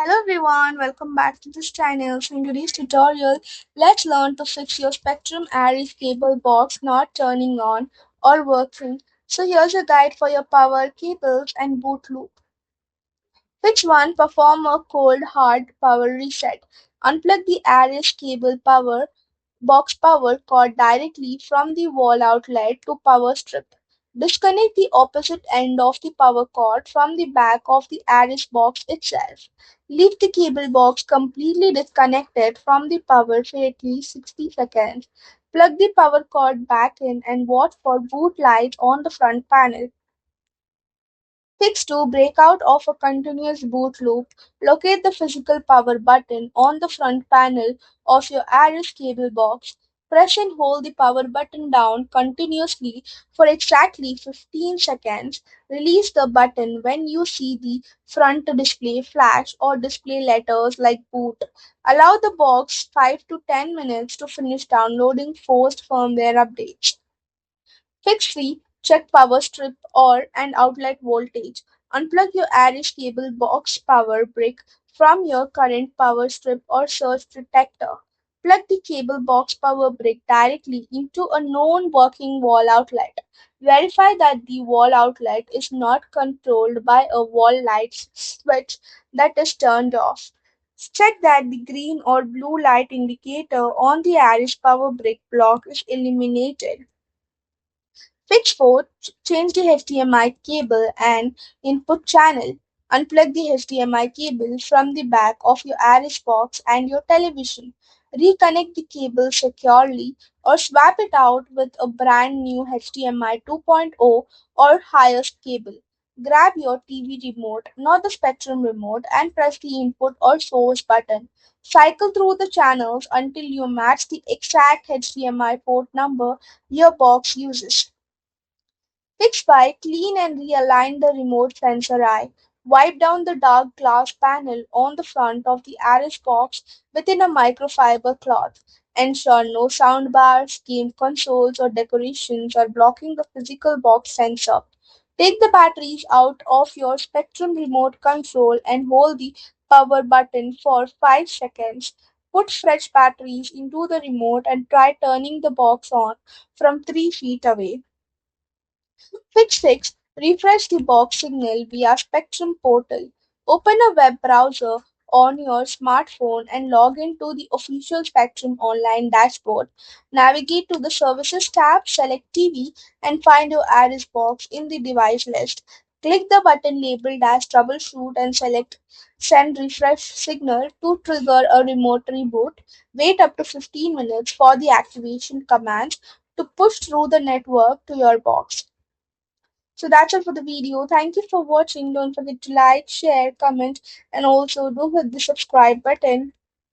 Hello everyone, welcome back to this channel. So in today's tutorial, let's learn to fix your Spectrum Arris cable box not turning on or working. So here's a guide for your power cables and boot loop. Fix 1. Perform a cold hard power reset. Unplug the Arris cable power box power cord directly from the wall outlet to power strip. Disconnect the opposite end of the power cord from the back of the Aris box itself. Leave the cable box completely disconnected from the power for at least 60 seconds. Plug the power cord back in and watch for boot lights on the front panel. Fix 2. Break out of a continuous boot loop. Locate the physical power button on the front panel of your Aris cable box. Press and hold the power button down continuously for exactly 15 seconds. Release the button when you see the front display flash or display letters like boot. Allow the box 5 to 10 minutes to finish downloading forced firmware updates. Fix 3. Check power strip or and outlet voltage. Unplug your Arish cable box power brick from your current power strip or surge protector. Plug the cable box power brick directly into a known working wall outlet. Verify that the wall outlet is not controlled by a wall light switch that is turned off. Check that the green or blue light indicator on the Arish power brick block is eliminated. Fix 4. Change the HDMI cable and input channel. Unplug the HDMI cable from the back of your Aris box and your television. Reconnect the cable securely or swap it out with a brand new HDMI 2.0 or higher cable. Grab your TV remote, not the Spectrum remote, and press the input or source button. Cycle through the channels until you match the exact HDMI port number your box uses. Fix by clean and realign the remote sensor eye. Wipe down the dark glass panel on the front of the Aris box within a microfiber cloth. Ensure no sound bars, game consoles, or decorations are blocking the physical box sensor. Take the batteries out of your Spectrum remote control and hold the power button for 5 seconds. Put fresh batteries into the remote and try turning the box on from 3 feet away. Fix 6. Refresh the box signal via Spectrum portal. Open a web browser on your smartphone and log into the official Spectrum online dashboard. Navigate to the Services tab, select TV, and find your Aris box in the device list. Click the button labeled as Troubleshoot and select Send Refresh Signal to trigger a remote reboot. Wait up to 15 minutes for the activation commands to push through the network to your box. So that's it for the video. Thank you for watching. Don't forget to like, share, comment, and also do hit the subscribe button.